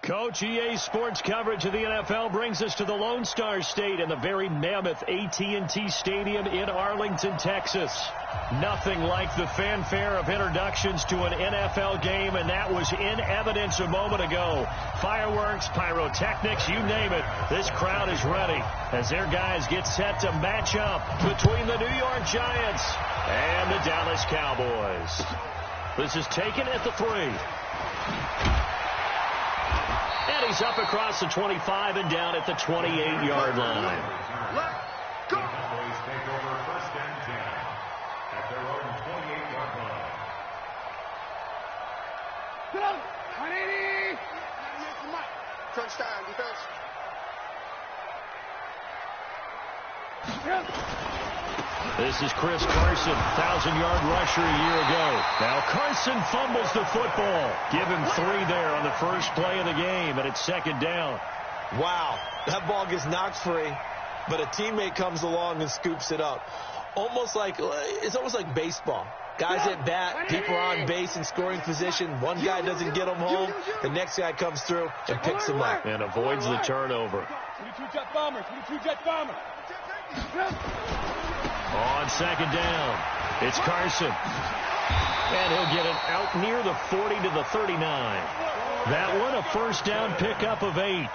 Coach, EA Sports coverage of the NFL brings us to the Lone Star State and the very mammoth AT&T Stadium in Arlington, Texas. Nothing like the fanfare of introductions to an NFL game, and that was in evidence a moment ago. Fireworks, pyrotechnics, you name it. This crowd is ready as their guys get set to match up between the New York Giants and the Dallas Cowboys. This is taken at the 3. And he's up across the 25 and down at the 28-yard line. Let's go. Cowboys take over 1st and 10 at their own 28-yard line. Get up. 180. Crunch time, defense. This is Chris Carson, 1,000-yard rusher a year ago. Now Carson fumbles the football. Give him 3 there on the first play of the game, and it's 2nd down. Wow, that ball gets knocked free, but a teammate comes along and scoops it up. It's almost like baseball. Guys at bat, people are on base in scoring position. One guy doesn't get them home. The next guy comes through and picks them up. And avoids the turnover. 22 jet bomber. 22 jet bomber. On 2nd down, it's Carson. And he'll get it out near the 40 to the 39. That one a first down pickup of 8.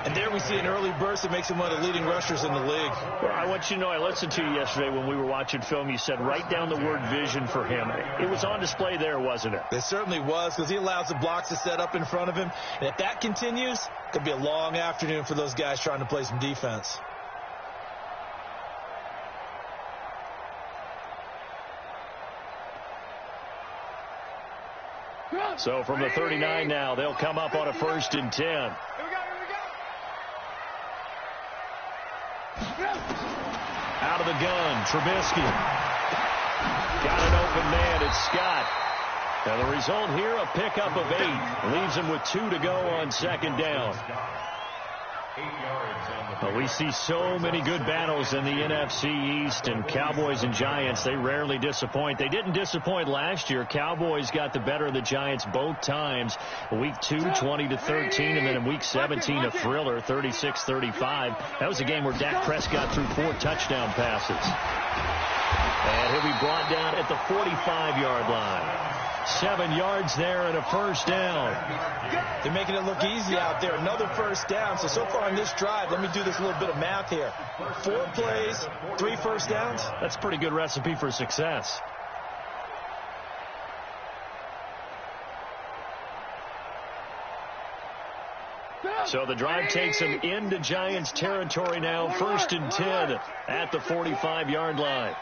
And there we see an early burst that makes him one of the leading rushers in the league. Well, I want you to know, I listened to you yesterday when we were watching film. You said write down the word vision for him. It was on display there, wasn't it? It certainly was, because he allows the blocks to set up in front of him. And if that continues, it could be a long afternoon for those guys trying to play some defense. So from the 39 now, they'll come up on a 1st and 10. Here we go. Out of the gun, Trubisky. Got an open man, it's Scott. And the result here, a pickup of 8. Leaves him with 2 to go on 2nd down. 8 yards on the Well, we see so many good battles in the NFC East, and Cowboys and Giants, they rarely disappoint. They didn't disappoint last year. Cowboys got the better of the Giants both times. Week 2, 20-13, and then in Week 17, a thriller, 36-35. That was a game where Dak Prescott threw 4 touchdown passes. And he'll be brought down at the 45-yard line. 7 yards there and a first down. They're making it look easy out there. Another first down. So far on this drive, let me do this little bit of math here. 4 plays, 3 first downs. That's a pretty good recipe for success. So the drive takes them into Giants territory now. 1st and 10 at the 45-yard line.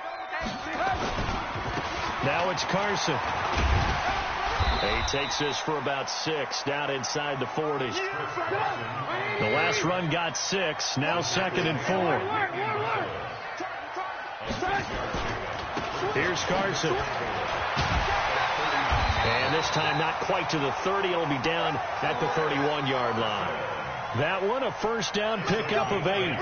Now it's Carson. He takes this for about 6 down inside the 40. The last run got 6. Now 2nd and 4. Here's Carson. And this time not quite to the 30. It'll be down at the 31-yard line. That one a first down pickup of 8.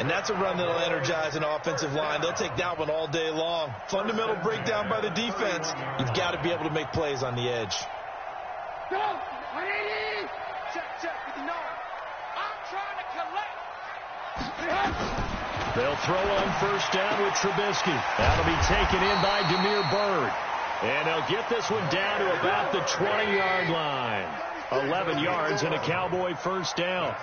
And that's a run that'll energize an offensive line. They'll take that one all day long. Fundamental breakdown by the defense. You've got to be able to make plays on the edge. Go! 180! Check, 59. I'm trying to collect. They'll throw on first down with Trubisky. That'll be taken in by Damiere Byrd. And they'll get this one down to about the 20-yard line. 11 yards and a Cowboy first down.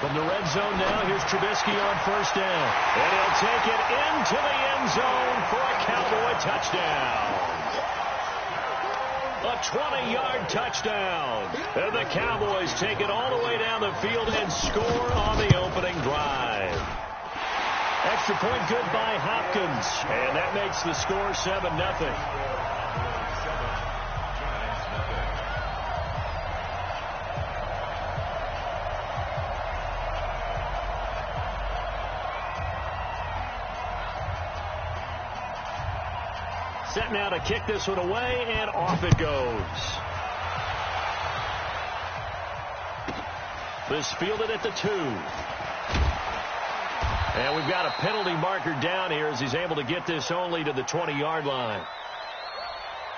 From the red zone now, here's Trubisky on first down. And he'll take it into the end zone for a Cowboy touchdown. A 20-yard touchdown. And the Cowboys take it all the way down the field and score on the opening drive. Extra point good by Hopkins. And that makes the score 7-0. Set now to kick this one away, and off it goes. This fielded at the 2. And we've got a penalty marker down here as he's able to get this only to the 20-yard line.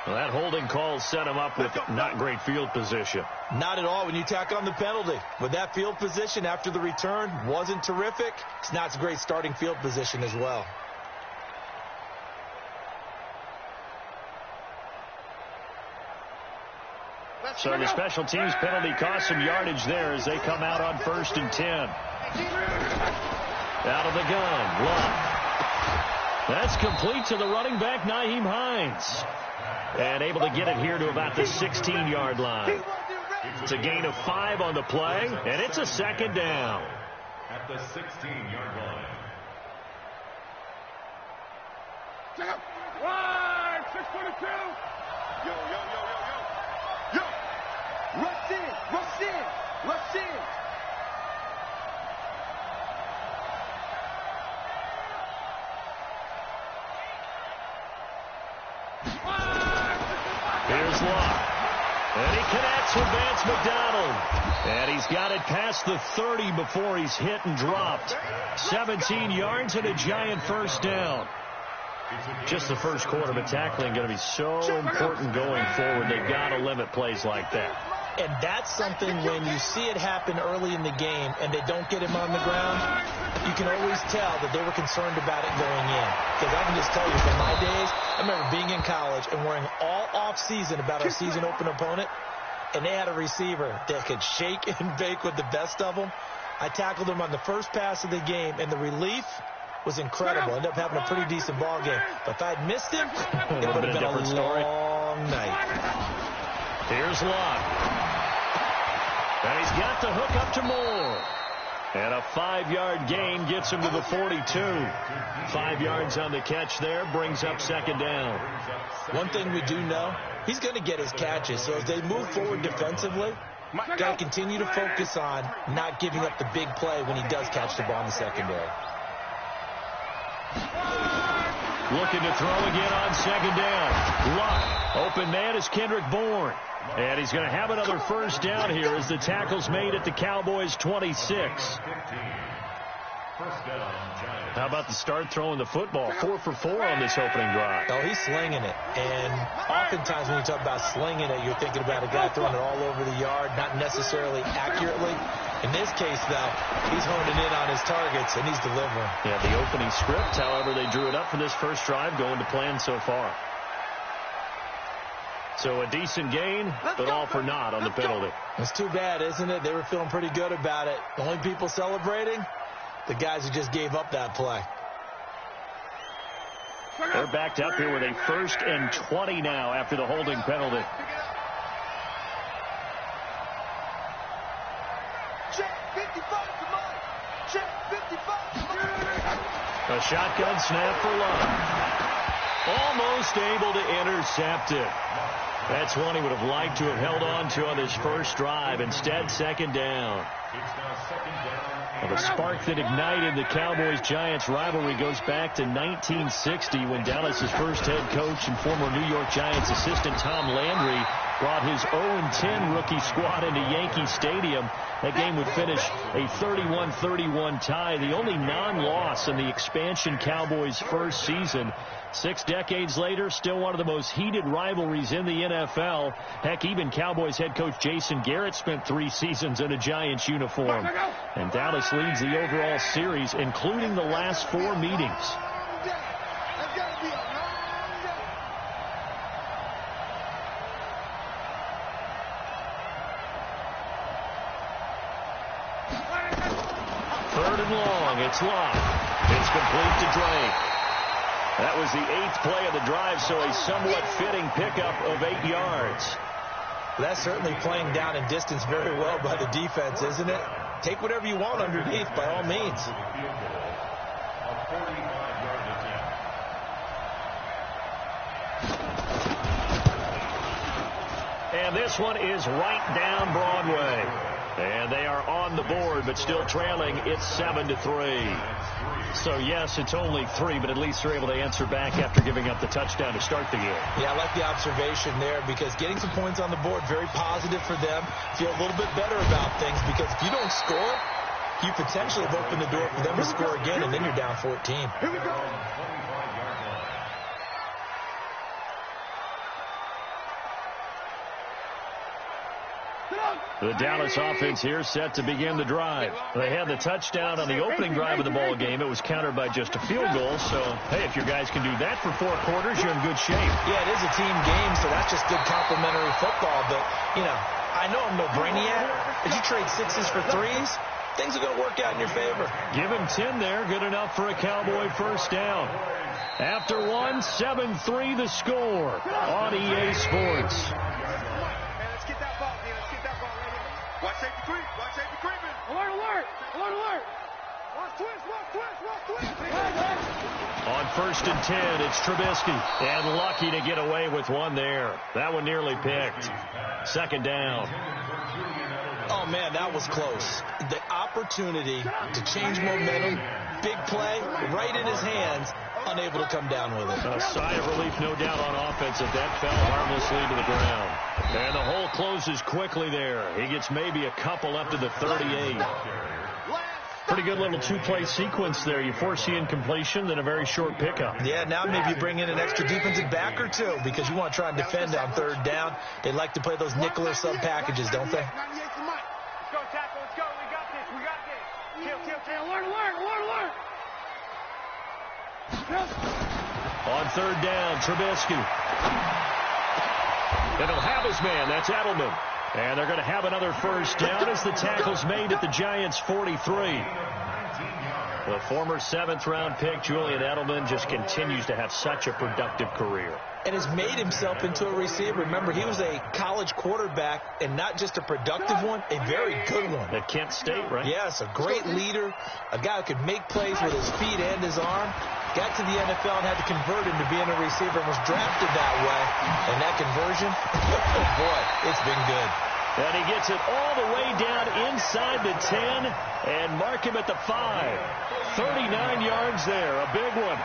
Well, that holding call set him up with not great field position. Not at all when you tack on the penalty. With that field position after the return wasn't terrific. It's not a great starting field position as well. So the special teams penalty cost some yardage there as they come out on 1st and 10. Out of the gun, Love. That's complete to the running back, Nyheim Hines. And able to get it here to about the 16-yard line. It's a gain of 5 on the play, and it's a 2nd down. At the 16-yard line. Wide, 622. Yo. Rush in. Here's Locke. And he connects with Vance McDonald. And he's got it past the 30 before he's hit and dropped. 17 yards and a giant first down. Just the first quarter, but tackling going to be so important going forward. They've got to limit plays like that. And that's something when you see it happen early in the game and they don't get him on the ground, you can always tell that they were concerned about it going in. Because I can just tell you from my days, I remember being in college and worrying all off-season about our season open opponent, and they had a receiver that could shake and bake with the best of them. I tackled him on the first pass of the game, and the relief was incredible. Ended up having a pretty decent ball game. But if I'd missed him, it would have been a long night. Here's Locke. And he's got the hook up to Moore. And a 5-yard gain gets him to the 42. 5 yards on the catch there, brings up 2nd down. One thing we do know, he's going to get his catches. So as they move forward defensively, got to continue to focus on not giving up the big play when he does catch the ball in the secondary. Looking to throw again on 2nd down. Luck. Open man is Kendrick Bourne. And he's going to have another first down here as the tackle's made at the Cowboys' 26. How about the start throwing the football? 4 for 4 on this opening drive. Oh, he's slinging it. And oftentimes when you talk about slinging it, you're thinking about a guy throwing it all over the yard, not necessarily accurately. In this case, though, he's honing in on his targets, and he's delivering. Yeah, the opening script, however, they drew it up for this first drive, going to plan so far. So a decent gain, but all for naught on the penalty. It's too bad, isn't it? They were feeling pretty good about it. The only people celebrating, the guys who just gave up that play. They're backed up here with a 1st and 20 now after the holding penalty. Check 55, come on. Check 55. A shotgun snap for Love. Almost able to intercept it. That's one he would have liked to have held on to on his first drive. Instead, 2nd down. Well, the spark that ignited the Cowboys-Giants rivalry goes back to 1960 when Dallas's first head coach and former New York Giants assistant Tom Landry brought his 0-10 rookie squad into Yankee Stadium. That game would finish a 31-31 tie, the only non-loss in the expansion Cowboys' first season. 6 decades later, still one of the most heated rivalries in the NFL. Heck, even Cowboys head coach Jason Garrett spent 3 seasons in a Giants uniform. And Dallas leads the overall series, including the last 4 meetings. Third and long, it's Locke. It's complete to Drake. That was the 8th play of the drive, so a somewhat fitting pickup of 8 yards. That's certainly playing down in distance very well by the defense, isn't it? Take whatever you want underneath, by all means. And this one is right down Broadway. And they are on the board, but still trailing. It's 7-3. So, yes, it's only 3, but at least they're able to answer back after giving up the touchdown to start the game. Yeah, I like the observation there because getting some points on the board, very positive for them. Feel a little bit better about things because if you don't score, you potentially have opened the door for them to score again, and then you're down 14. Here we go. The Dallas offense here set to begin the drive. They had the touchdown on the opening drive of the ball game. It was countered by just a field goal. So, hey, if your guys can do that for 4 quarters, you're in good shape. Yeah, it is a team game, so that's just good complimentary football. But, you know, I know I'm no brainiac. If you trade 6s for 3s, things are going to work out in your favor. Give him 10 there. Good enough for a Cowboy first down. After 1, 7-3 the score on EA Sports. Watch safety creep. Watch safety creeping. Alert, alert. Alert, alert. Watch twist, watch twist, watch twist. On 1st and 10, it's Trubisky. And lucky to get away with one there. That one nearly picked. 2nd down. Oh, man, that was close. The opportunity to change momentum, big play, right in his hands, unable to come down with it. A sigh of relief, no doubt, on offense if that fell harmlessly to the ground. And the hole closes quickly there. He gets maybe a couple up to the 38. Pretty good little 2-play sequence there. You force the incompletion, then a very short pickup. Yeah, now maybe you bring in an extra defensive back or 2 because you want to try and defend on 3rd down. They like to play those nickel or sub packages, don't they? Let's go, tackle. Let's go. We got this. We got this. Kill. Alert, alert, alert, alert. On 3rd down, Trubisky. And he'll have his man. That's Edelman. And they're going to have another first down as the tackle's made at the Giants' 43. The former 7th-round pick, Julian Edelman, just continues to have such a productive career. And has made himself into a receiver. Remember, he was a college quarterback, and not just a productive one, a very good one. At Kent State, right? Yes, a great leader, a guy who could make plays with his feet and his arm. Got to the NFL and had to convert into being a receiver and was drafted that way. And that conversion, oh boy, it's been good. And he gets it all the way down inside the 10 and mark him at the 5. 39 yards there, a big one.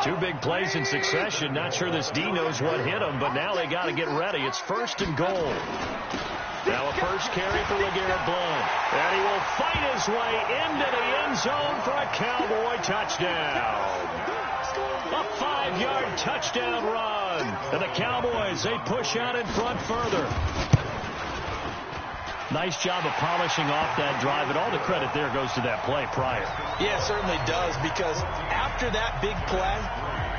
2 big plays in succession. Not sure this D knows what hit him, but now they got to get ready. It's 1st and goal. Now a first carry for LeGarrette Blount. And he will fight his way into the end zone for a Cowboy touchdown. A 5-yard touchdown run. And the Cowboys, they push out in front further. Nice job of polishing off that drive, and all the credit there goes to that play prior. Yeah, it certainly does, because after that big play,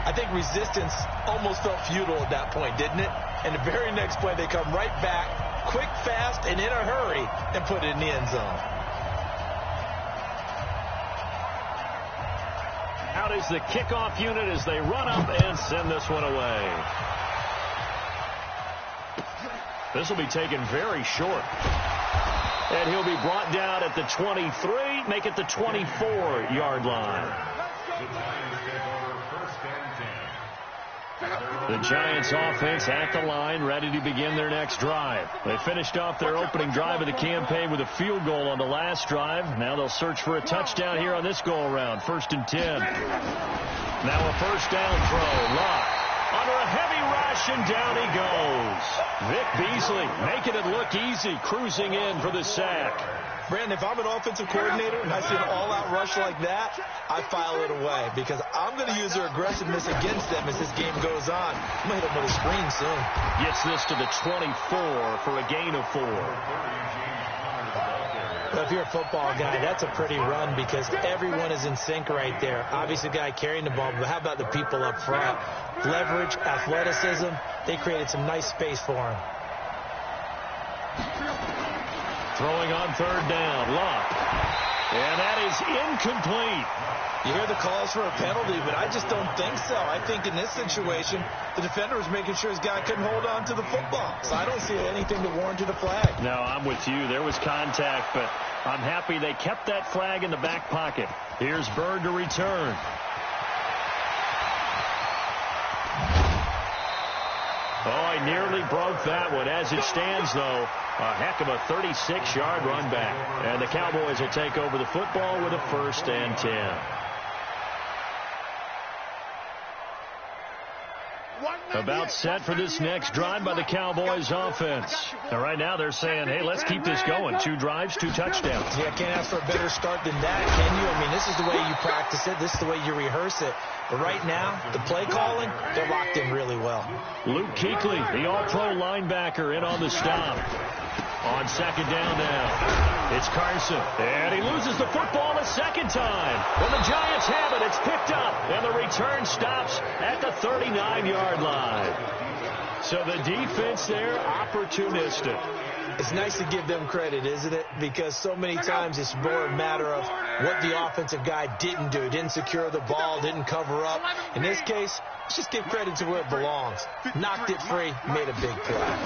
I think resistance almost felt futile at that point, didn't it? And the very next play, they come right back, quick, fast, and in a hurry, and put it in the end zone. Out is the kickoff unit as they run up and send this one away. This will be taken very short. And he'll be brought down at the 23, make it the 24-yard line. The Giants offense at the line, ready to begin their next drive. They finished off their opening drive of the campaign with a field goal on the last drive. Now they'll search for a touchdown here on this go-around. 1st and 10. Now a first down throw. Locke under a heavy rush, and down he goes. Vic Beasley making it look easy, cruising in for the sack. Brandon, if I'm an offensive coordinator and I see an all-out rush like that, I file it away because I'm going to use their aggressiveness against them as this game goes on. I'm going to hit them with a screen soon. Gets this to the 24 for a gain of 4. Well, if you're a football guy, that's a pretty run because everyone is in sync right there. Obviously, the guy carrying the ball, but how about the people up front? Leverage, athleticism, they created some nice space for him. Throwing on 3rd down, Locke. And that is incomplete. You hear the calls for a penalty, but I just don't think so. I think in this situation, the defender was making sure his guy couldn't hold on to the football. So I don't see anything that warranted a flag. No, I'm with you. There was contact, but I'm happy they kept that flag in the back pocket. Here's Bird to return. Oh, he nearly broke that one. As it stands, though, a heck of a 36-yard run back. And the Cowboys will take over the football with a 1st and 10. About set for this next drive by the Cowboys offense. And right now they're saying, hey, let's keep this going. 2 drives, 2 touchdowns. Yeah, can't ask for a better start than that, can you? I mean, this is the way you practice it. This is the way you rehearse it. But right now, the play calling, they're locked in really well. Luke Kuechly, the all-pro linebacker, in on the stop. On second down now, it's Carson, and he loses the football a second time. When the Giants have it, it's picked up, and the return stops at the 39-yard line. So the defense there, opportunistic. It's nice to give them credit, isn't it? Because so many times it's more a matter of what the offensive guy didn't do. Didn't secure the ball, didn't cover up. In this case, let's just give credit to where it belongs. Knocked it free, made a big play.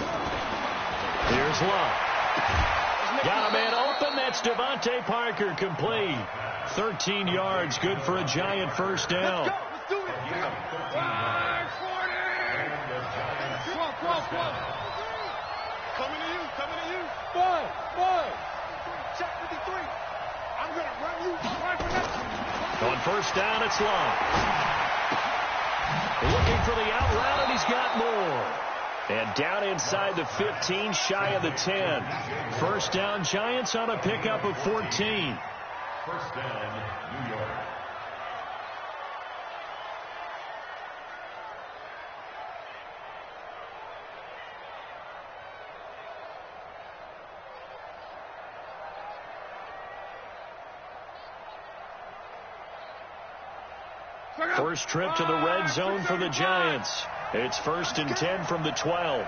Here's Love. Got a man open. That's Devontae Parker, complete. 13 yards, good for a Giant first down. Let's do it. 540. Coming to you. Boy. Check 53. I'm going to run you right for that. On first down, it's Love. Looking for the out route, and he's got more. And down inside the 15, shy of the 10. First down, Giants on a pickup of 14. First down, New York. First trip to the red zone for the Giants. It's 1st and 10 from the 12.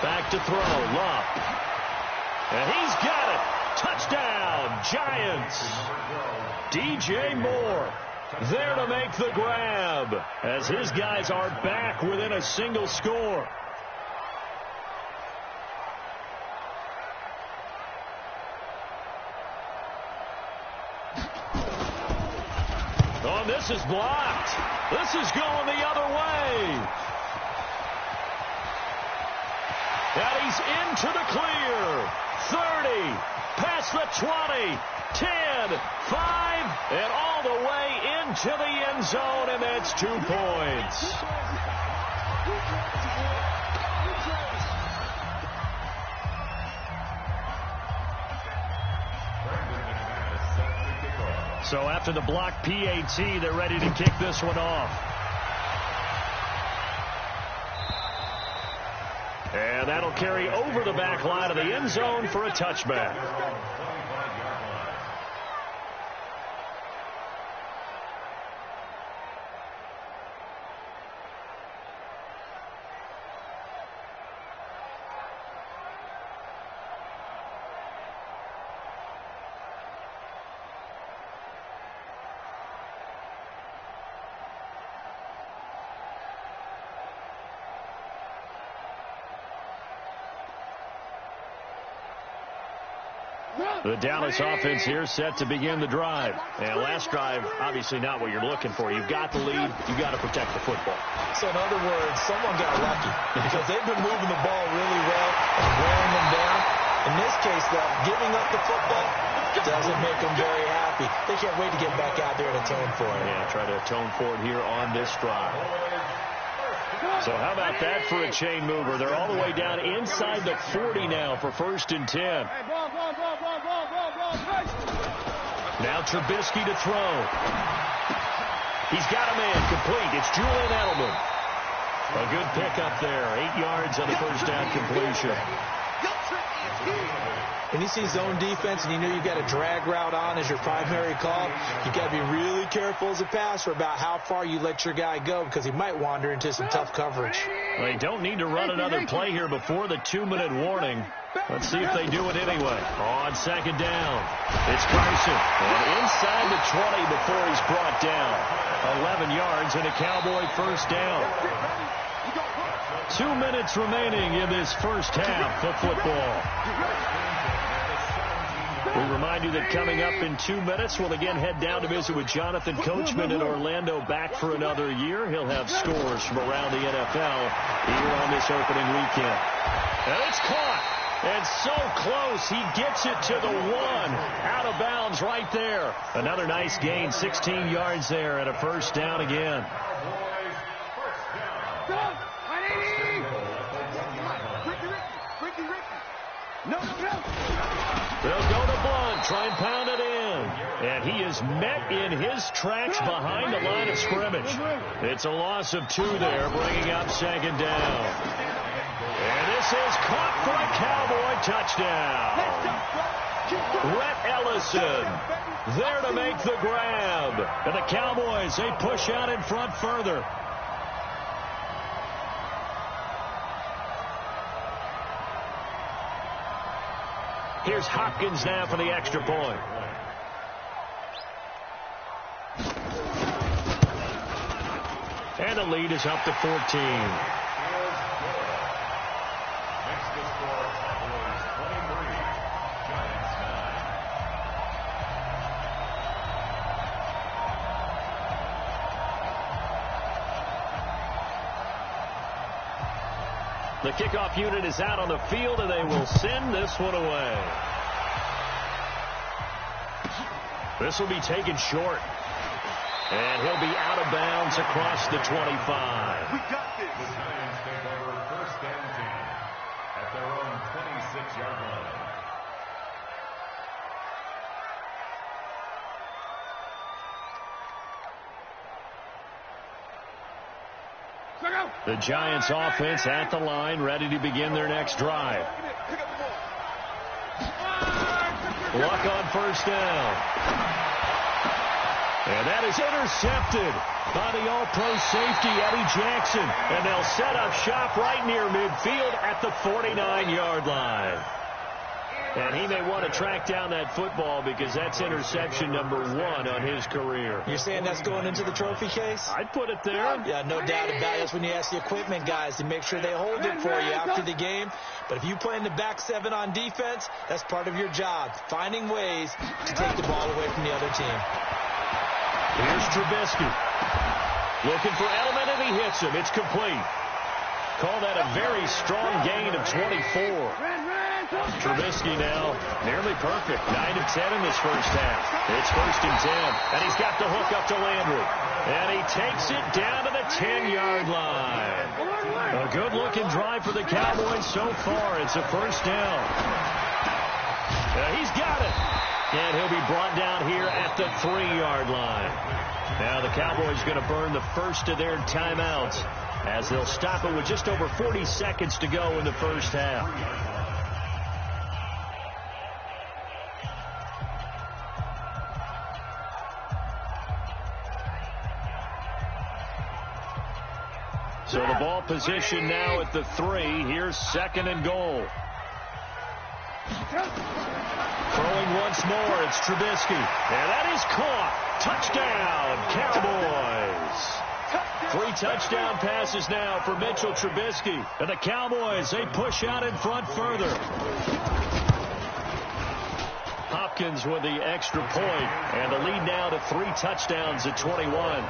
Back to throw, Love. And he's got it. Touchdown, Giants. DJ Moore there to make the grab as his guys are back within a single score. This is blocked. This is going the other way. And he's into the clear. 30, past the 20, 10, 5, and all the way into the end zone, and that's 2 points. So after the block PAT, they're ready to kick this one off. And that'll carry over the back line of the end zone for a touchback. The Dallas offense here set to begin the drive. And last drive, obviously not what you're looking for. You've got the lead. You've got to protect the football. So in other words, someone got lucky because they've been moving the ball really well and wearing them down. In this case, though, giving up the football doesn't make them very happy. They can't wait to get back out there and atone for it. Yeah, try to atone for it here on this drive. So how about that for a chain mover? They're all the way down inside the 40 now for 1st and 10. Now Trubisky to throw. He's got a man complete. It's Julian Edelman. A good pickup there. 8 yards on the first down completion. When you see zone defense and you know you've got a drag route on as your primary call, you've got to be really careful as a passer about how far you let your guy go because he might wander into some tough coverage. They don't need to run another play here before the 2-minute warning. Let's see if they do it anyway. On second down, it's Carson. And inside the 20 before he's brought down. 11 yards and a Cowboy first down. 2 minutes remaining in this first half of football. We remind you that coming up in 2 minutes, we'll again head down to visit with Jonathan Coachman in Orlando, back for another year. He'll have scores from around the NFL here on this opening weekend. And it's caught. And so close, he gets it to the 1. Out of bounds right there. Another nice gain, 16 yards there, and a first down again. They'll go to Blunt, try and pound it in. And he is met in his tracks behind the line of scrimmage. It's a loss of 2 there, bringing up second down. And this is caught for a Cowboy touchdown. Rhett Ellison there to make the grab. And the Cowboys, they push out in front further. Here's Hopkins now for the extra point. And the lead is up to 14. The kickoff unit is out on the field, and they will send this one away. This will be taken short. And he'll be out of bounds across the 25. We got this. The Giants take over first and 10 at their own 26-yard line. The Giants offense at the line, ready to begin their next drive. Luck on first down. And that is intercepted by the all-pro safety, Eddie Jackson. And they'll set up shop right near midfield at the 49-yard line. And he may want to track down that football because that's interception number 1 on his career. You're saying that's going into the trophy case? I'd put it there. Yeah, no doubt about it. That's when you ask the equipment guys to make sure they hold it for you after the game. But if you play in the back 7 on defense, that's part of your job, finding ways to take the ball away from the other team. Here's Trubisky. Looking for Edelman, and he hits him. It's complete. Call that a very strong gain of 24. Trubisky now nearly perfect. 9 of 10 in this first half. It's first and 10. And he's got the hook up to Landry. And he takes it down to the 10-yard line. A good-looking drive for the Cowboys so far. It's a first down. He's got it. And he'll be brought down here at the 3-yard line. Now the Cowboys going to burn the first of their timeouts as they'll stop it with just over 40 seconds to go in the first half. So the ball position now at the 3. Here's second and goal. Throwing once more, it's Trubisky. And that is caught. Touchdown, Cowboys. 3 touchdown passes now for Mitchell Trubisky. And the Cowboys, they push out in front further. Hopkins with the extra point. And the lead now to 3 touchdowns at 21.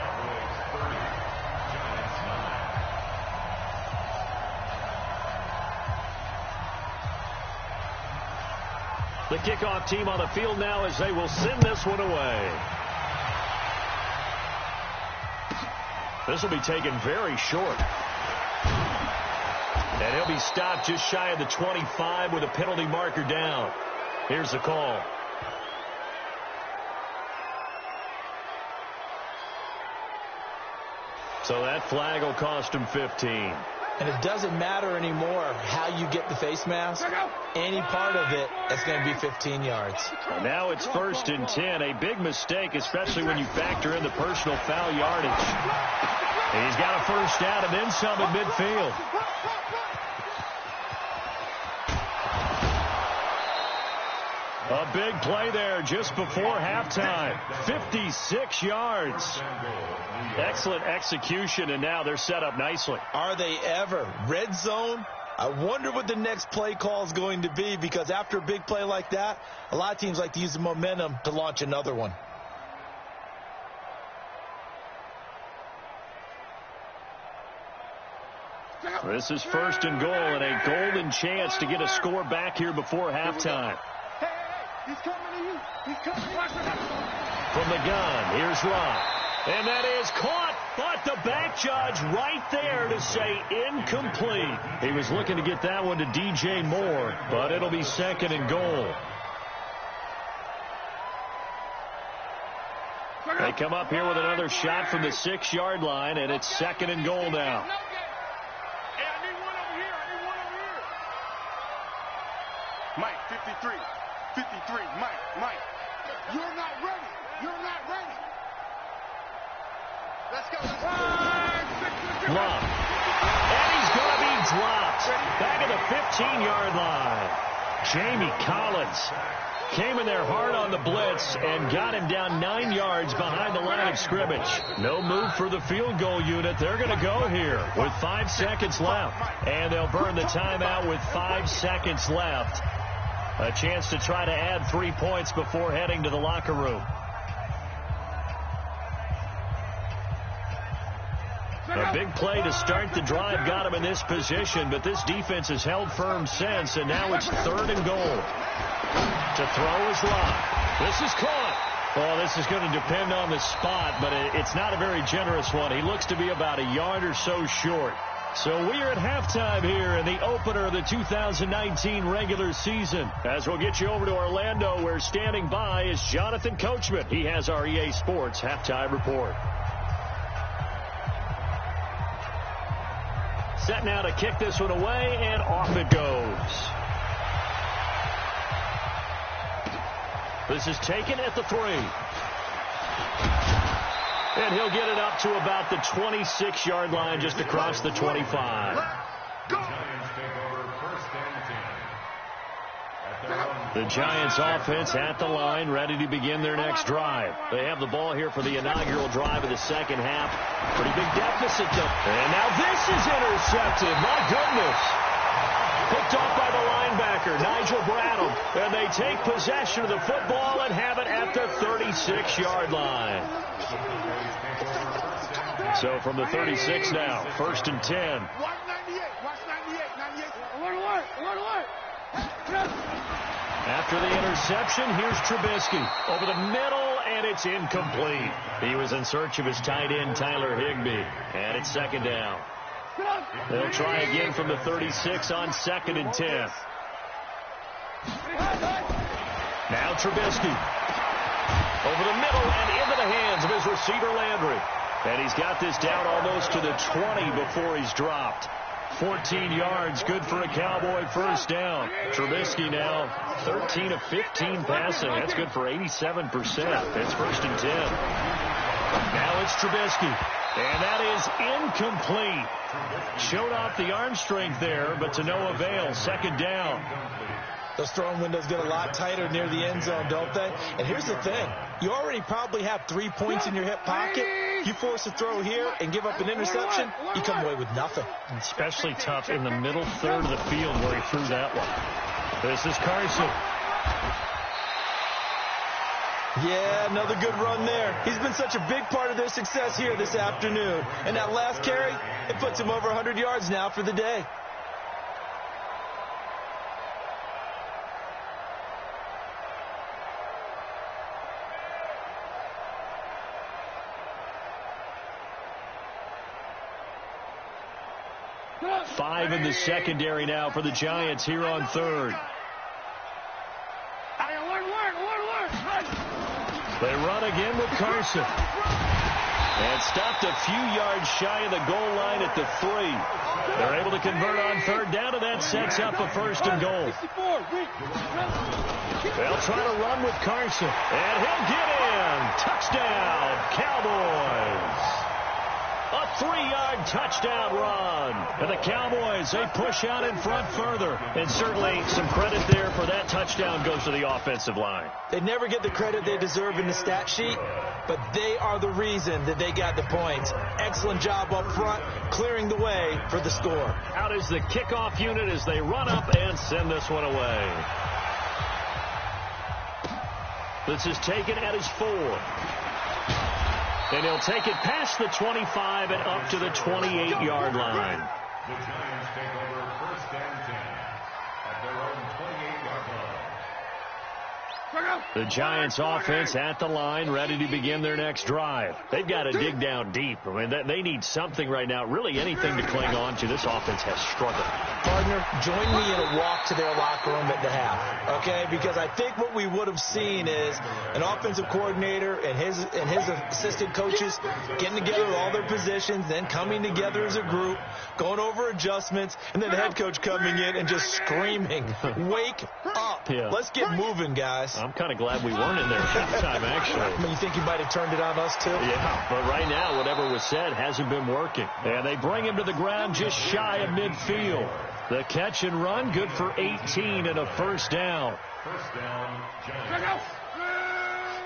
The kickoff team on the field now as they will send this one away. This will be taken very short. And he'll be stopped just shy of the 25 with a penalty marker down. Here's the call. So that flag will cost him 15. And it doesn't matter anymore how you get the face mask. Any part of it, that's going to be 15 yards. And now it's first and 10. A big mistake, especially when you factor in the personal foul yardage. And he's got a first down and then some at midfield. A big play there just before halftime. 56 yards. Excellent execution, and now they're set up nicely. Are they ever? Red zone? I wonder what the next play call is going to be, because after a big play like that, a lot of teams like to use the momentum to launch another one. This is first and goal and a golden chance to get a score back here before halftime. Hey, he's coming to you. He's coming to you. From the gun, here's Rock. And that is caught, but the back judge right there to say incomplete. He was looking to get that one to DJ Moore, but it'll be second and goal. They come up here with another shot from the 6-yard line, and it's second and goal now. Hey, I need one over here. I need one over here. Mike, 53. 53. Mike. You're not ready. You're not ready. Let's go. Love. And he's going to be dropped. Back at the 15-yard line. Jamie Collins came in there hard on the blitz and got him down 9 yards behind the line of scrimmage. No move for the field goal unit. They're going to go here with 5 seconds left. And they'll burn the timeout with 5 seconds left. A chance to try to add 3 points before heading to the locker room. A big play to start the drive got him in this position, but this defense has held firm since, and now it's third and goal. To throw is Locke. This is caught. Well, this is going to depend on the spot, but it's not a very generous one. He looks to be about a yard or so short. So we are at halftime here in the opener of the 2019 regular season. As we'll get you over to Orlando, where standing by is Jonathan Coachman. He has our EA Sports halftime report. Set now to kick this one away, and off it goes. This is taken at the 3. And he'll get it up to about the 26-yard line, just across the 25. The Giants offense at the line, ready to begin their next drive. They have the ball here for the inaugural drive of the second half. Pretty big deficit, though. And now this is intercepted. My goodness. Picked off by the linebacker, Nigel Bradham. And they take possession of the football and have it at the 36-yard line. So from the 36 now, first and 10. Watch 98. Watch 98. 98. Alert. After the interception, here's Trubisky over the middle, and it's incomplete. He was in search of his tight end, Tyler Higbee, and it's second down. They'll try again from the 36 on second and 10. Now Trubisky over the middle and into the hands of his receiver, Landry. And he's got this down almost to the 20 before he's dropped. 14 yards, good for a Cowboy first down. Trubisky now 13 of 15 passing. That's good for 87%. It's first and 10. Now it's Trubisky. And that is incomplete. Showed off the arm strength there, but to no avail. Second down. Those throwing windows get a lot tighter near the end zone, don't they? And here's the thing. You already probably have 3 points in your hip pocket. You force a throw here and give up an interception, you come away with nothing. Especially tough in the middle third of the field where he threw that one. This is Carson. Yeah, another good run there. He's been such a big part of their success here this afternoon. And that last carry, it puts him over 100 yards now for the day. Five in the secondary now for the Giants here on third. They run again with Carson. And stopped a few yards shy of the goal line at the 3. They're able to convert on third down, and that sets up a first and goal. They'll try to run with Carson. And he'll get in. Touchdown, Cowboys. A 3-yard touchdown run. And the Cowboys, they push out in front further. And certainly some credit there for that touchdown goes to the offensive line. They never get the credit they deserve in the stat sheet, but they are the reason that they got the points. Excellent job up front, clearing the way for the score. Out is the kickoff unit as they run up and send this one away. This is taken at his 4. And he'll take it past the 25 and up to the 28-yard line. The Giants take over 1st and 10 at their own 28-yard line. The Giants offense at the line, ready to begin their next drive. They've got to dig down deep. I mean, they need something right now, really anything to cling on to. This offense has struggled. Partner, join me in a walk to their locker room at the half, okay? Because I think what we would have seen is an offensive coordinator and his assistant coaches getting together with all their positions, then coming together as a group, going over adjustments, and then the head coach coming in and just screaming, "Wake up. Yeah. Let's get moving, guys." I'm kind of glad we weren't in there at halftime, actually. I mean, you think he might have turned it on us, too? Yeah, but right now, whatever was said hasn't been working. And they bring him to the ground just shy of midfield. The catch and run, good for 18 and a 1st down. 1st down, Giants.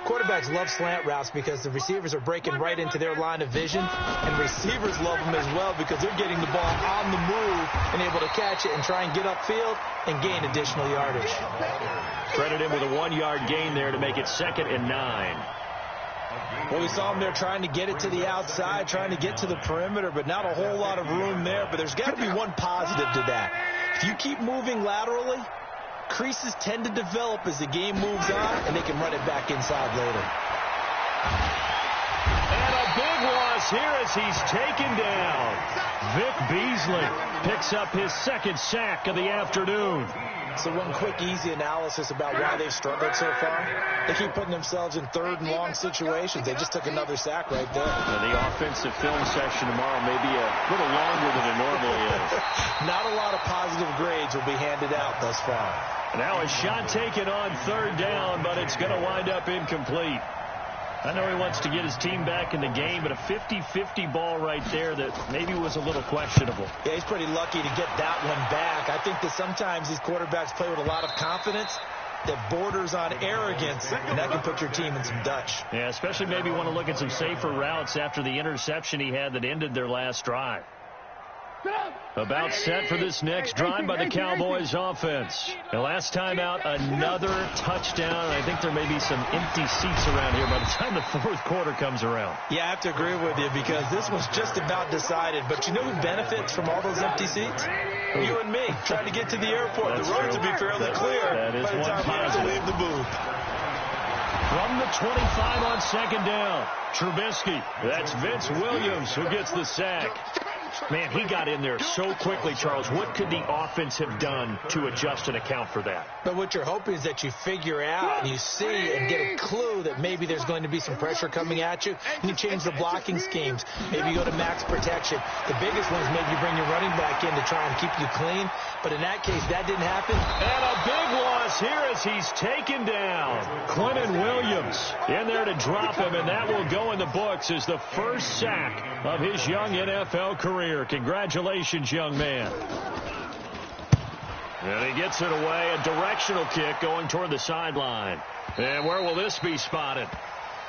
Quarterbacks love slant routes because the receivers are breaking right into their line of vision, and receivers love them as well because they're getting the ball on the move and able to catch it and try and get upfield and gain additional yardage. Credit him with a 1-yard gain there to make it 2nd and 9. Well, we saw him there trying to get it to the outside, trying to get to the perimeter, but not a whole lot of room there. But there's got to be one positive to that. If you keep moving laterally, creases tend to develop as the game moves on, and they can run it back inside later. And a big loss here as he's taken down. Vic Beasley picks up his 2nd sack of the afternoon. So one quick, easy analysis about why they've struggled so far. They keep putting themselves in 3rd and long situations. They just took another sack right there. The offensive film session tomorrow may be a little longer than it normally is. Not a lot of positive grades will be handed out thus far. Now a shot taken on 3rd down, but it's going to wind up incomplete. I know he wants to get his team back in the game, but a 50-50 ball right there that maybe was a little questionable. Yeah, he's pretty lucky to get that one back. I think that sometimes these quarterbacks play with a lot of confidence that borders on arrogance, and that can put your team in some Dutch. Yeah, especially maybe want to look at some safer routes after the interception he had that ended their last drive. About set for this next drive by the Cowboys offense. The last time out, another touchdown. I think there may be some empty seats around here by the time the 4th quarter comes around. Yeah, I have to agree with you because this was just about decided. But you know who benefits from all those empty seats? You and me, trying to get to the airport. The roads will be fairly clear that is by the time we have to leave the booth. From the 25 on 2nd down, Trubisky. That's Vince Williams who gets the sack. Man, he got in there so quickly, Charles. What could the offense have done to adjust and account for that? But what you're hoping is that you figure out and you see and get a clue that maybe there's going to be some pressure coming at you, and you change the blocking schemes. Maybe you go to max protection. The biggest one is maybe you bring your running back in to try and keep you clean. But in that case, that didn't happen. And a big loss here as he's taken down. Clinton Williams in there to drop him, and that will go in the books as the 1st sack of his young NFL career. Congratulations, young man. And he gets it away. A directional kick going toward the sideline. And where will this be spotted?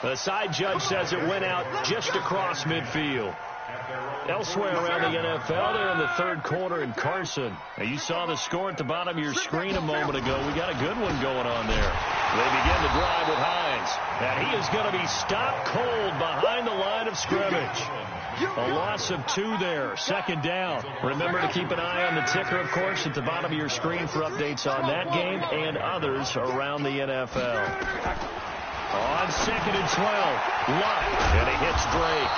The side judge says it went out just across midfield. Elsewhere around the NFL, they're in the 3rd quarter in Carson. Now, you saw the score at the bottom of your screen a moment ago. We got a good one going on there. They begin the drive with Hines. And he is going to be stopped cold behind the line of scrimmage. A loss of 2 there. 2nd down. Remember to keep an eye on the ticker, of course, at the bottom of your screen for updates on that game and others around the NFL. On 2nd and 12, Luck, and he hits Drake.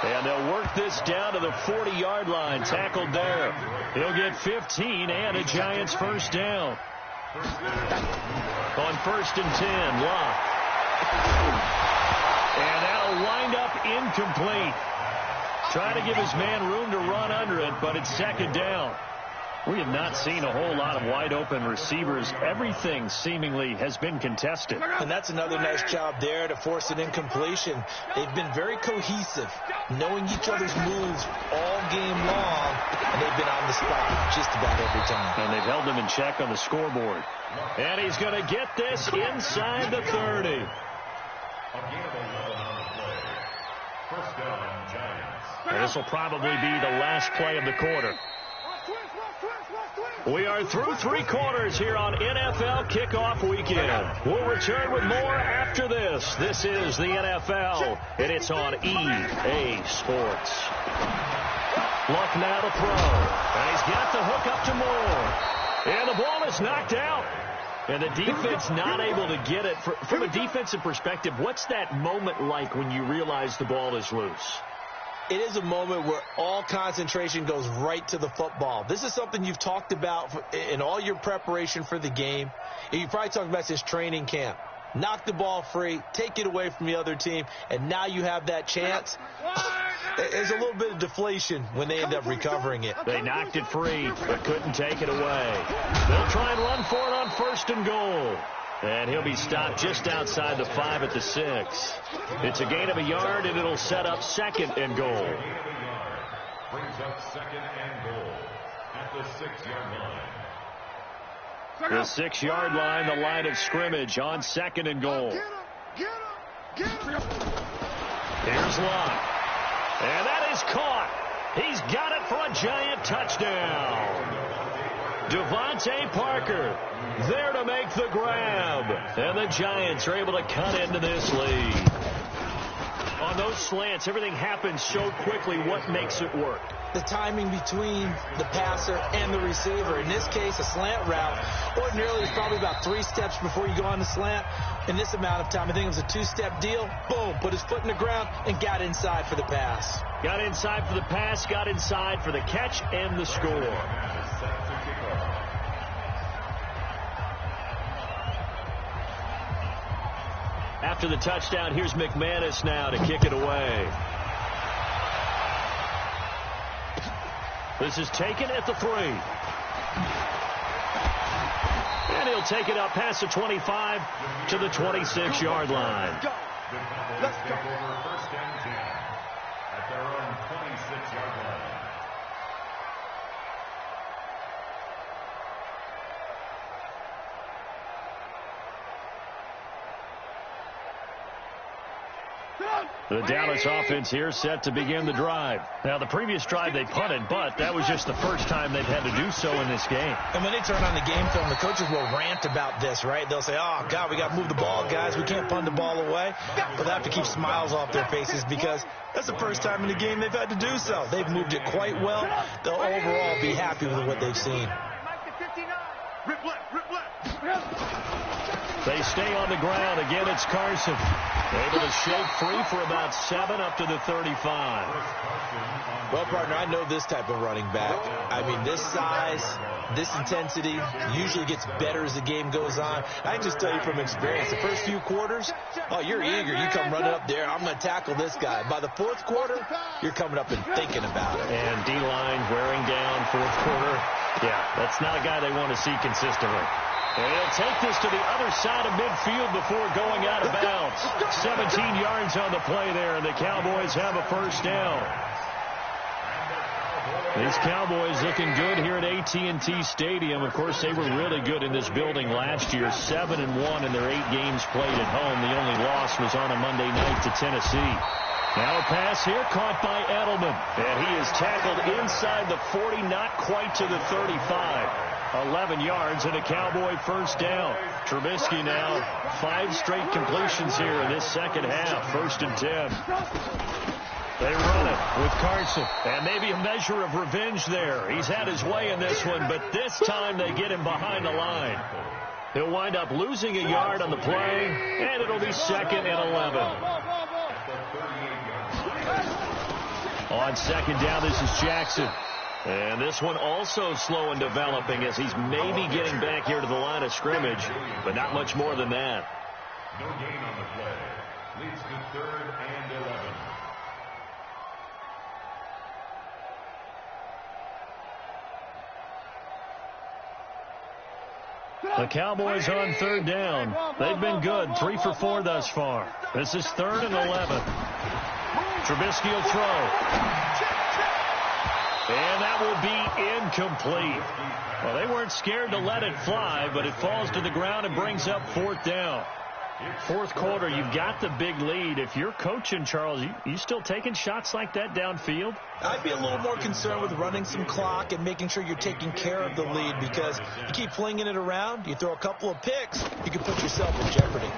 And they'll work this down to the 40-yard line. Tackled there. He'll get 15 and a Giants 1st down. On 1st and 10, Luck. And that'll wind up incomplete. Trying to give his man room to run under it, but it's 2nd down. We have not seen a whole lot of wide-open receivers. Everything seemingly has been contested. And that's another nice job there to force an incompletion. They've been very cohesive, knowing each other's moves all game long, and they've been on the spot just about every time. And they've held them in check on the scoreboard. And he's going to get this inside the 30. A gain of 11 on the play. 1st down, Giants. And this will probably be the last play of the quarter. We are through 3 quarters here on NFL Kickoff Weekend. We'll return with more after this. This is the NFL, and it's on EA Sports. Luck now to throw. And he's got the hook up to Moore. And the ball is knocked out. And the defense not able to get it. From a defensive perspective, what's that moment like when you realize the ball is loose? It is a moment where all concentration goes right to the football. This is something you've talked about in all your preparation for the game. And you probably talked about since training camp. Knock the ball free, take it away from the other team, and now you have that chance. There's a little bit of deflation when they end up recovering it. They knocked it free, but couldn't take it away. They'll try and run for it on 1st and goal. And he'll be stopped just outside the 5 at the 6. It's a gain of a yard, and it'll set up 2nd and goal. Brings up 2nd and goal at the 6-yard line. The 6-yard line, the line of scrimmage on 2nd and goal. Get him. Here's Locke. And that is caught. He's got it for a giant touchdown. Devontae Parker there to make the grab. And the Giants are able to cut into this lead. On those slants, everything happens so quickly. What makes it work? The timing between the passer and the receiver. In this case, a slant route. Ordinarily, it's probably about 3 steps before you go on the slant. In this amount of time, I think it was a 2-step deal. Boom, put his foot in the ground and got inside for the pass. Got inside for the pass, got inside for the catch and the score. After the touchdown, here's McManus now to kick it away. This is taken at the 3. And he'll take it up past the 25 to the 26-yard line. Let's go. 1st and 10 at their own 26-yard line. The Dallas offense here set to begin the drive. Now, the previous drive they punted, but that was just the first time they've had to do so in this game. And when they turn on the game film, the coaches will rant about this, right? They'll say, oh, God, we got to move the ball, guys. We can't punt the ball away. But they have to keep smiles off their faces because that's the first time in the game they've had to do so. They've moved it quite well. They'll overall be happy with what they've seen. Rip left. They stay on the ground. Again, it's Carson. Able to shake free for about 7 up to the 35. Well, partner, I know this type of running back. I mean, this size, this intensity usually gets better as the game goes on. I can just tell you from experience, the first few quarters, oh, you're eager. You come running up there. I'm going to tackle this guy. By the 4th quarter, you're coming up and thinking about it. And D-line wearing down 4th quarter. Yeah, that's not a guy they want to see consistently. And he'll take this to the other side of midfield before going out of bounds. 17 yards on the play there, and the Cowboys have a 1st down. These Cowboys looking good here at AT&T Stadium. Of course, they were really good in this building last year, 7-1 in their 8 games played at home. The only loss was on a Monday night to Tennessee. Now a pass here caught by Edelman. And he is tackled inside the 40, not quite to the 35. 11 yards and a Cowboy 1st down. Trubisky now 5 straight completions here in this second half. 1st and 10. They run it with Carson. And maybe a measure of revenge there. He's had his way in this one, but this time they get him behind the line. He'll wind up losing a yard on the play, and it'll be 2nd and 11. On 2nd down, this is Jackson. And this one also slow in developing as he's maybe getting back here to the line of scrimmage, but not much more than that. No gain on the play. Leads to 3rd and 11. The Cowboys on 3rd down. They've been good, 3 for 4 thus far. This is 3rd and 11. Trubisky will throw. And that will be incomplete. Well, they weren't scared to let it fly, but it falls to the ground and brings up 4th down. 4th quarter, you've got the big lead. If you're coaching, Charles, you still taking shots like that downfield? I'd be a little more concerned with running some clock and making sure you're taking care of the lead, because you keep flinging it around, you throw a couple of picks, you can put yourself in jeopardy.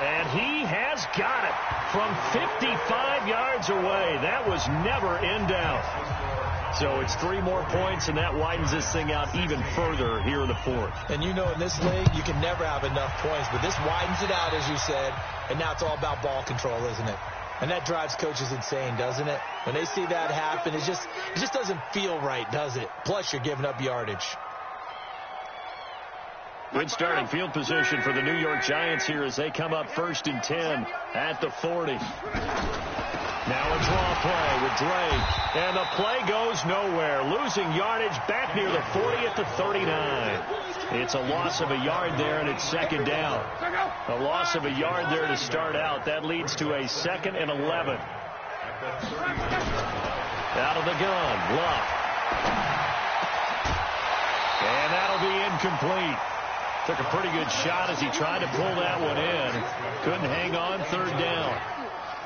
And he has got it. from 55 yards away. That was never in doubt. So it's 3 more points, and that widens this thing out even further here in the fourth. And you know, in this league, you can never have enough points, but this widens it out, as you said, and now it's all about ball control, isn't it? And that drives coaches insane, doesn't it? When they see that happen, it just doesn't feel right, does it? Plus, you're giving up yardage. Good starting field position for the New York Giants here as they come up 1st and 10 at the 40. Now a draw play with Drake, and the play goes nowhere. Losing yardage back near the 40 at the 39. It's a loss of a yard there, and it's 2nd down. A loss of a yard there to start out. That leads to a 2nd and 11. Out of the gun, Luck. And that'll be incomplete. Took a pretty good shot as he tried to pull that one in. Couldn't hang on, 3rd down.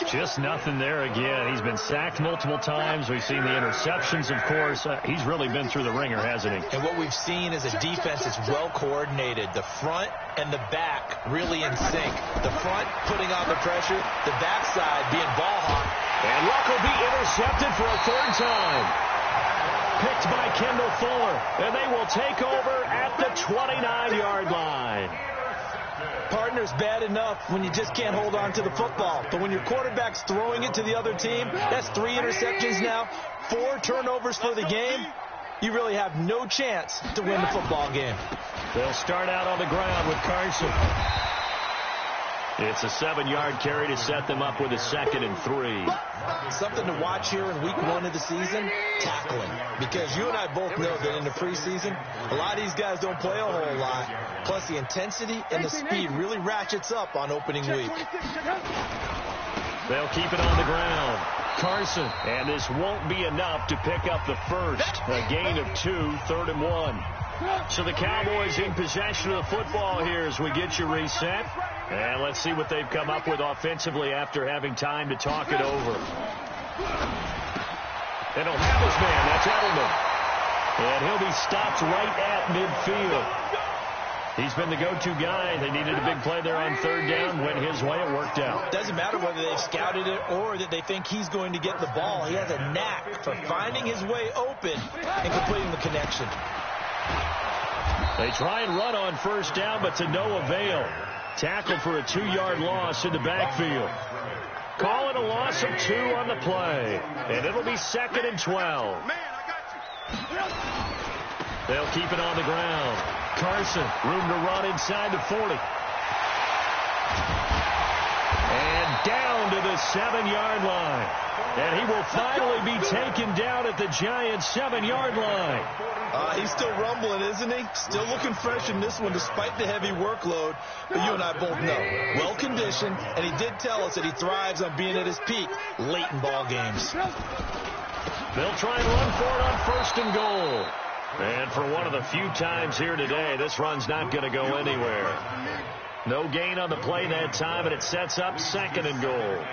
Just nothing there again. He's been sacked multiple times. We've seen the interceptions, of course. He's really been through the ringer, hasn't he? And what we've seen is a defense that's well coordinated. The front and the back really in sync. The front putting on the pressure, the backside being ball hawk. And Luck will be intercepted for a 3rd time. Picked by Kendall Fuller, and they will take over at the 29-yard line. Partner's bad enough when you just can't hold on to the football. But when your quarterback's throwing it to the other team, that's 3 interceptions now, 4 turnovers for the game. You really have no chance to win the football game. They'll start out on the ground with Carson. It's a 7-yard carry to set them up with a 2nd and 3. Something to watch here in week 1 of the season, tackling. Because you and I both know that in the preseason, a lot of these guys don't play a whole lot. Plus, the intensity and the speed really ratchets up on opening week. They'll keep it on the ground. Carson, and this won't be enough to pick up the first. A gain of 2, 3rd and 1. So the Cowboys in possession of the football here as we get you reset. And let's see what they've come up with offensively after having time to talk it over. And he'll have his man. That's Edelman. And he'll be stopped right at midfield. He's been the go-to guy. They needed a big play there on 3rd down. Went his way. It worked out. Doesn't matter whether they've scouted it or that they think he's going to get the ball. He has a knack for finding his way open and completing the connection. They try and run on 1st down, but to no avail. Tackled for a 2-yard loss in the backfield. Call it a loss of 2 on the play. And it'll be 2nd and 12. They'll keep it on the ground. Carson, room to run inside the 40. And down to the 7-yard line. And he will finally be taken down at the Giants' 7-yard line. He's still rumbling, isn't he? Still looking fresh in this one despite the heavy workload. But you and I both know, well-conditioned, and he did tell us that he thrives on being at his peak late in ball games. They'll try and run for it on 1st and goal. And for one of the few times here today, this run's not going to go anywhere. No gain on the play that time, and it sets up 2nd and goal.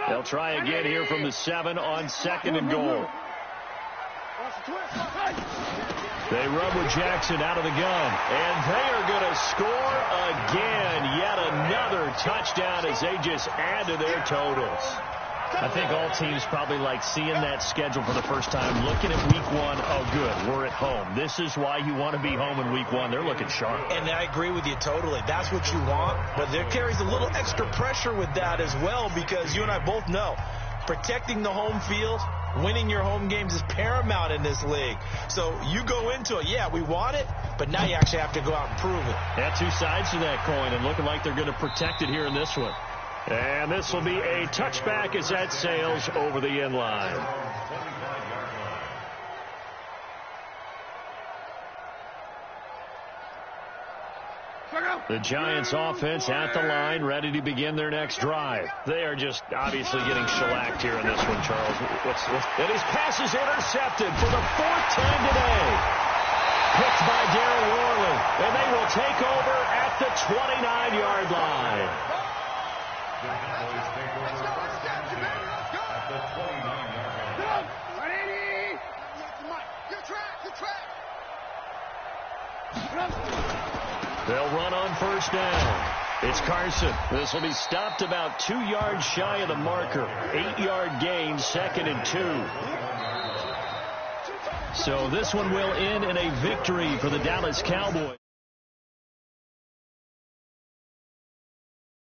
They'll try again here from the 7 on 2nd and goal. They run with Jackson out of the gun, and they are going to score again. Yet another touchdown as they just add to their totals. I think all teams probably like seeing that schedule for the first time, looking at week 1. Oh, good, we're at home. This is why you want to be home in week 1. They're looking sharp. And I agree with you totally. That's what you want. But there carries a little extra pressure with that as well, because you and I both know protecting the home field, winning your home games is paramount in this league. So you go into it, yeah, we want it, but now you actually have to go out and prove it. Yeah, 2 sides to that coin, and looking like they're going to protect it here in this one. And this will be a touchback as that sails over the end line. The Giants offense at the line, ready to begin their next drive. They are just obviously getting shellacked here in this one, Charles. And his pass is intercepted for the 4th time today. Picked by Darren Worley. And they will take over at the 29-yard line. They'll run on 1st down. It's Carson. This will be stopped about 2 yards shy of the marker. 8-yard gain, 2nd and 2. So this one will end in a victory for the Dallas Cowboys.